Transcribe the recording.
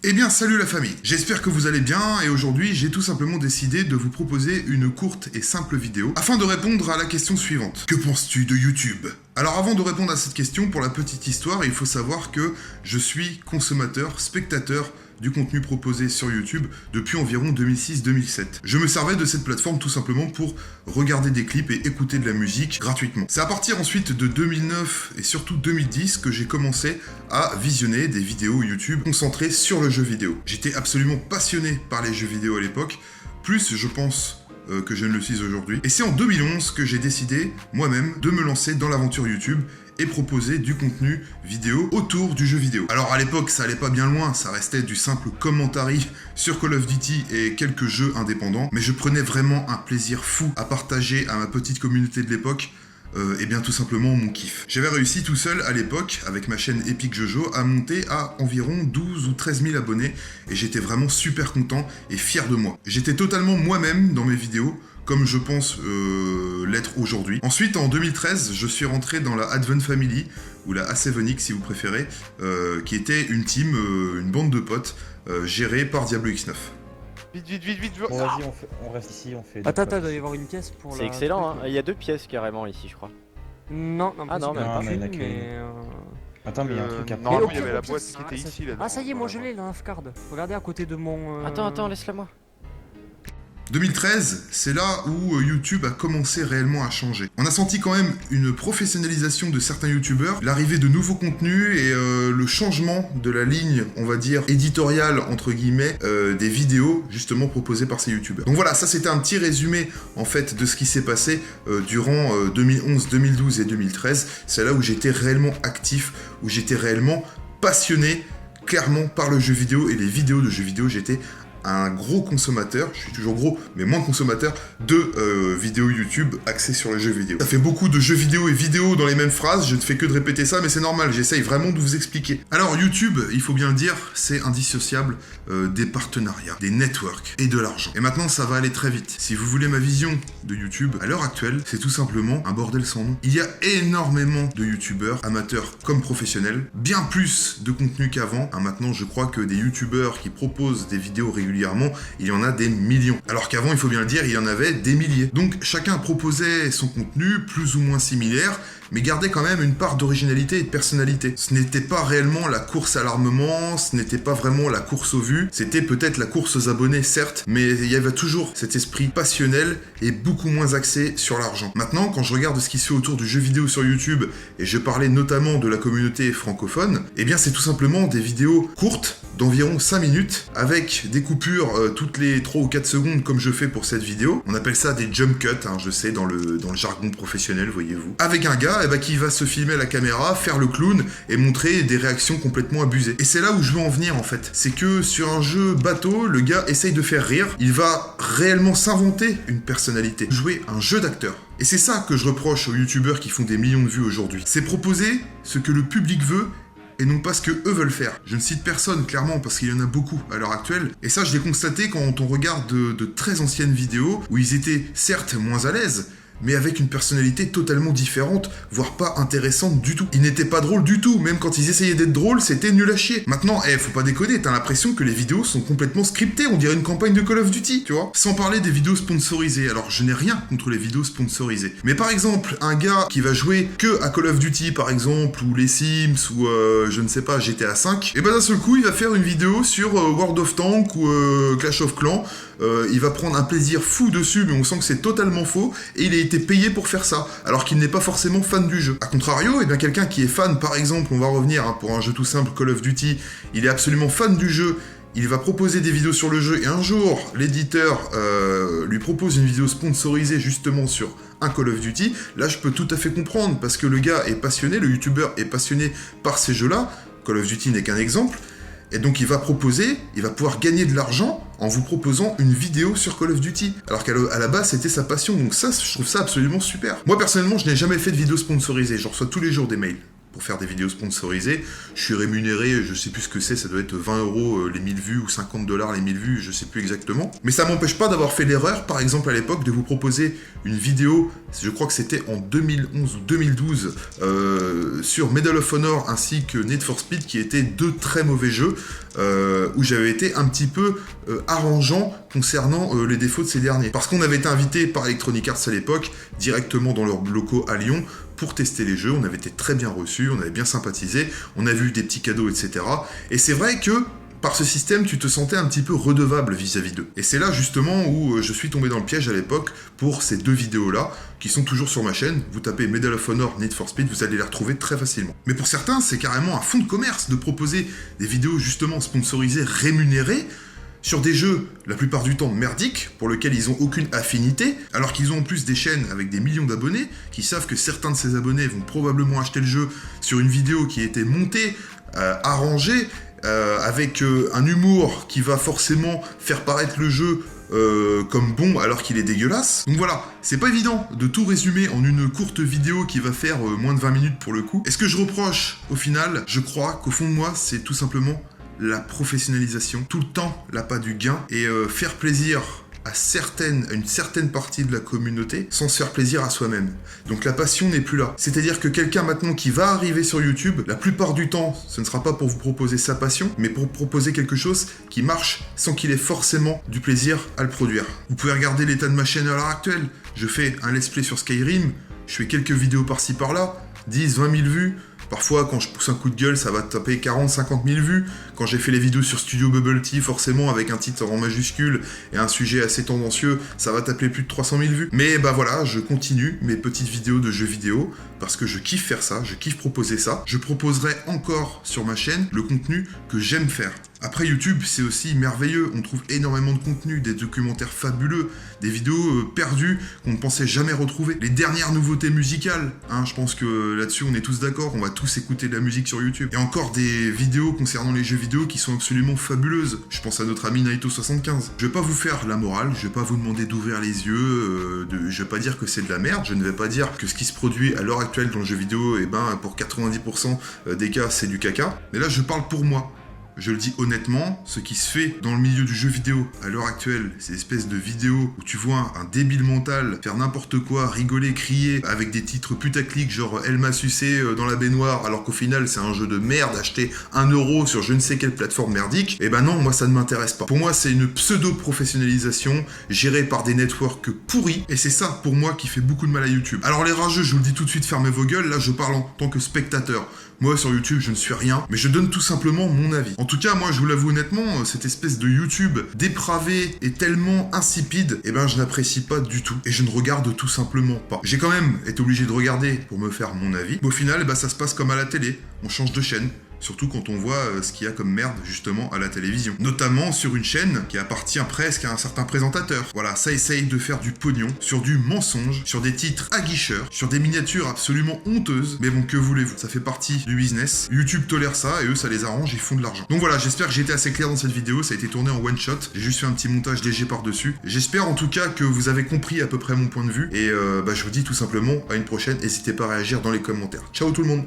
Eh bien salut la famille, j'espère que vous allez bien et aujourd'hui j'ai tout simplement décidé de vous proposer une courte et simple vidéo afin de répondre à la question suivante. Que penses-tu de YouTube? Alors avant de répondre à cette question, pour la petite histoire, il faut savoir que je suis consommateur, spectateur du contenu proposé sur YouTube depuis environ 2006-2007. Je me servais de cette plateforme tout simplement pour regarder des clips et écouter de la musique gratuitement. C'est à partir ensuite de 2009 et surtout 2010 que j'ai commencé à visionner des vidéos YouTube concentrées sur le jeu vidéo. J'étais absolument passionné par les jeux vidéo à l'époque, plus je pense que je ne le suis aujourd'hui. Et c'est en 2011 que j'ai décidé moi-même de me lancer dans l'aventure YouTube et proposer du contenu vidéo autour du jeu vidéo. Alors à l'époque, ça allait pas bien loin, ça restait du simple commentary sur Call of Duty et quelques jeux indépendants, mais je prenais vraiment un plaisir fou à partager à ma petite communauté de l'époque et bien tout simplement mon kiff. J'avais réussi tout seul à l'époque, avec ma chaîne Epic Jojo, à monter à environ 12 ou 13 000 abonnés et j'étais vraiment super content et fier de moi. J'étais totalement moi-même dans mes vidéos, comme je pense l'être aujourd'hui. Ensuite, en 2013, je suis rentré dans la Advent Family, ou la A7X si vous préférez, qui était une team, une bande de potes, gérée par Diablo X9. Vite. Bon, vas-y, on reste ici, on fait... Attends, il doit y avoir une pièce pour la... C'est excellent, hein. Il y a 2 pièces carrément ici, je crois. Non, Ah non, mais même pas. qu'une, Il y en a qu'une. mais... Attends, mais il y a un truc à Normalement, Mais il y au avait pire, la au boîte pire, qui était ça- ici, là. Ah ça y est, moi je l'ai, la card. Regardez à côté de mon... Attends, laisse-la moi. 2013, c'est là où YouTube a commencé réellement à changer. On a senti quand même une professionnalisation de certains YouTubeurs, l'arrivée de nouveaux contenus et le changement de la ligne, on va dire, éditoriale, entre guillemets, des vidéos justement proposées par ces YouTubeurs. Donc voilà, ça c'était un petit résumé en fait de ce qui s'est passé durant 2011, 2012 et 2013. C'est là où j'étais réellement actif, où j'étais réellement passionné, clairement, par le jeu vidéo et les vidéos de jeux vidéo. J'étais un gros consommateur, je suis toujours gros, mais moins consommateur de vidéos YouTube axées sur les jeux vidéo. Ça fait beaucoup de jeux vidéo et vidéos dans les mêmes phrases, je ne fais que de répéter ça, mais c'est normal, j'essaye vraiment de vous expliquer. Alors YouTube, il faut bien le dire, c'est indissociable des partenariats, des networks et de l'argent. Et maintenant, ça va aller très vite. Si vous voulez ma vision de YouTube, à l'heure actuelle, c'est tout simplement un bordel sans nom. Il y a énormément de YouTubeurs, amateurs comme professionnels, bien plus de contenu qu'avant. Maintenant, je crois que des YouTubeurs qui proposent des vidéos régulièrement, il y en a des millions. Alors qu'avant, il faut bien le dire, il y en avait des milliers. Donc chacun proposait son contenu plus ou moins similaire, mais gardait quand même une part d'originalité et de personnalité. Ce n'était pas réellement la course à l'armement, ce n'était pas vraiment la course aux vues, c'était peut-être la course aux abonnés, certes, mais il y avait toujours cet esprit passionnel et beaucoup moins axé sur l'argent. Maintenant, quand je regarde ce qui se fait autour du jeu vidéo sur YouTube, et je parlais notamment de la communauté francophone, eh bien c'est tout simplement des vidéos courtes, d'environ 5 minutes, avec des coupures toutes les 3 ou 4 secondes comme je fais pour cette vidéo. On appelle ça des jump cuts, hein, je sais, dans le jargon professionnel, voyez-vous. Avec un gars qui va se filmer à la caméra, faire le clown et montrer des réactions complètement abusées. Et c'est là où je veux en venir en fait. C'est que sur un jeu bateau, le gars essaye de faire rire, il va réellement s'inventer une personnalité, jouer un jeu d'acteur. Et c'est ça que je reproche aux youtubeurs qui font des millions de vues aujourd'hui. C'est proposer ce que le public veut et non pas ce que eux veulent faire. Je ne cite personne, clairement, parce qu'il y en a beaucoup à l'heure actuelle. Et ça, je l'ai constaté quand on regarde de très anciennes vidéos, où ils étaient certes moins à l'aise, mais avec une personnalité totalement différente, voire pas intéressante du tout. Ils n'étaient pas drôles du tout, même quand ils essayaient d'être drôles, c'était nul à chier. Maintenant, faut pas déconner, t'as l'impression que les vidéos sont complètement scriptées, on dirait une campagne de Call of Duty, tu vois. Sans parler des vidéos sponsorisées, alors je n'ai rien contre les vidéos sponsorisées. Mais par exemple, un gars qui va jouer que à Call of Duty, par exemple, ou les Sims, ou je ne sais pas, GTA 5, et ben d'un seul coup, il va faire une vidéo sur World of Tanks ou Clash of Clans. Il va prendre un plaisir fou dessus, mais on sent que c'est totalement faux, et il a été payé pour faire ça, alors qu'il n'est pas forcément fan du jeu. A contrario, eh bien quelqu'un qui est fan, par exemple, on va revenir pour un jeu tout simple, Call of Duty, il est absolument fan du jeu, il va proposer des vidéos sur le jeu, et un jour, l'éditeur lui propose une vidéo sponsorisée justement sur un Call of Duty, là je peux tout à fait comprendre, parce que le gars est passionné, le youtubeur est passionné par ces jeux-là, Call of Duty n'est qu'un exemple, et donc il va pouvoir gagner de l'argent en vous proposant une vidéo sur Call of Duty. Alors qu'à la base, c'était sa passion. Donc ça, je trouve ça absolument super. Moi, personnellement, je n'ai jamais fait de vidéo sponsorisée. Je reçois tous les jours des mails. pour faire des vidéos sponsorisées. Je suis rémunéré, je sais plus ce que c'est, ça doit être 20 € les 1000 vues ou 50 $ les 1000 vues, je sais plus exactement. Mais ça m'empêche pas d'avoir fait l'erreur, par exemple à l'époque, de vous proposer une vidéo, je crois que c'était en 2011 ou 2012, sur Medal of Honor ainsi que Need for Speed, qui étaient deux très mauvais jeux, où j'avais été un petit peu arrangeant concernant les défauts de ces derniers. Parce qu'on avait été invité par Electronic Arts à l'époque, directement dans leurs locaux à Lyon, pour tester les jeux, on avait été très bien reçus, on avait bien sympathisé, on a vu des petits cadeaux, etc. Et c'est vrai que, par ce système, tu te sentais un petit peu redevable vis-à-vis d'eux. Et c'est là justement où je suis tombé dans le piège à l'époque pour ces deux vidéos-là, qui sont toujours sur ma chaîne. Vous tapez Medal of Honor, Need for Speed, vous allez les retrouver très facilement. Mais pour certains, c'est carrément un fonds de commerce de proposer des vidéos justement sponsorisées, rémunérées, sur des jeux, la plupart du temps merdiques, pour lesquels ils n'ont aucune affinité, alors qu'ils ont en plus des chaînes avec des millions d'abonnés, qui savent que certains de ces abonnés vont probablement acheter le jeu sur une vidéo qui a été montée, arrangée, avec un humour qui va forcément faire paraître le jeu comme bon alors qu'il est dégueulasse. Donc voilà, c'est pas évident de tout résumer en une courte vidéo qui va faire moins de 20 minutes pour le coup. Et ce que je reproche au final, je crois qu'au fond de moi, c'est tout simplement la professionnalisation, tout le temps l'appât du gain et faire plaisir à une certaine partie de la communauté sans se faire plaisir à soi-même. Donc la passion n'est plus là. C'est-à-dire que quelqu'un maintenant qui va arriver sur YouTube, la plupart du temps, ce ne sera pas pour vous proposer sa passion, mais pour proposer quelque chose qui marche sans qu'il ait forcément du plaisir à le produire. Vous pouvez regarder l'état de ma chaîne à l'heure actuelle. Je fais un let's play sur Skyrim, je fais quelques vidéos par-ci par-là, 10, 20 000 vues. Parfois, quand je pousse un coup de gueule, ça va taper 40, 50 000 vues. Quand j'ai fait les vidéos sur Studio Bubble Tea, forcément, avec un titre en majuscule et un sujet assez tendancieux, ça va taper plus de 300 000 vues. Mais bah voilà, je continue mes petites vidéos de jeux vidéo parce que je kiffe faire ça, je kiffe proposer ça. Je proposerai encore sur ma chaîne le contenu que j'aime faire. Après YouTube, c'est aussi merveilleux, on trouve énormément de contenu, des documentaires fabuleux, des vidéos perdues qu'on ne pensait jamais retrouver. Les dernières nouveautés musicales, je pense que là-dessus on est tous d'accord, on va tous écouter de la musique sur YouTube. Et encore des vidéos concernant les jeux vidéo qui sont absolument fabuleuses. Je pense à notre ami Naito75. Je vais pas vous faire la morale, je vais pas vous demander d'ouvrir les yeux, je vais pas dire que c'est de la merde, je ne vais pas dire que ce qui se produit à l'heure actuelle dans le jeu vidéo, pour 90% des cas c'est du caca. Mais là je parle pour moi. Je le dis honnêtement, ce qui se fait dans le milieu du jeu vidéo à l'heure actuelle, ces espèces de vidéos où tu vois un débile mental faire n'importe quoi, rigoler, crier, avec des titres putaclic genre elle m'a sucé dans la baignoire, alors qu'au final c'est un jeu de merde acheté 1 € sur je ne sais quelle plateforme merdique, et ben non, moi ça ne m'intéresse pas. Pour moi c'est une pseudo-professionnalisation gérée par des networks pourris, et c'est ça pour moi qui fait beaucoup de mal à YouTube. Alors les rageux, je vous le dis tout de suite, fermez vos gueules, là je parle en tant que spectateur. Moi, sur YouTube, je ne suis rien, mais je donne tout simplement mon avis. En tout cas, moi, je vous l'avoue honnêtement, cette espèce de YouTube dépravé et tellement insipide, je n'apprécie pas du tout. Et je ne regarde tout simplement pas. J'ai quand même été obligé de regarder pour me faire mon avis. Mais au final, ça se passe comme à la télé. On change de chaîne. Surtout quand on voit ce qu'il y a comme merde justement à la télévision. Notamment sur une chaîne qui appartient presque à un certain présentateur. Voilà, ça essaye de faire du pognon, sur du mensonge, sur des titres aguicheurs, sur des miniatures absolument honteuses. Mais bon, que voulez-vous, ça fait partie du business. YouTube tolère ça et eux ça les arrange, ils font de l'argent. Donc voilà, j'espère que j'ai été assez clair dans cette vidéo, ça a été tourné en one shot. J'ai juste fait un petit montage léger par-dessus. J'espère en tout cas que vous avez compris à peu près mon point de vue. Et je vous dis tout simplement à une prochaine, n'hésitez pas à réagir dans les commentaires. Ciao tout le monde!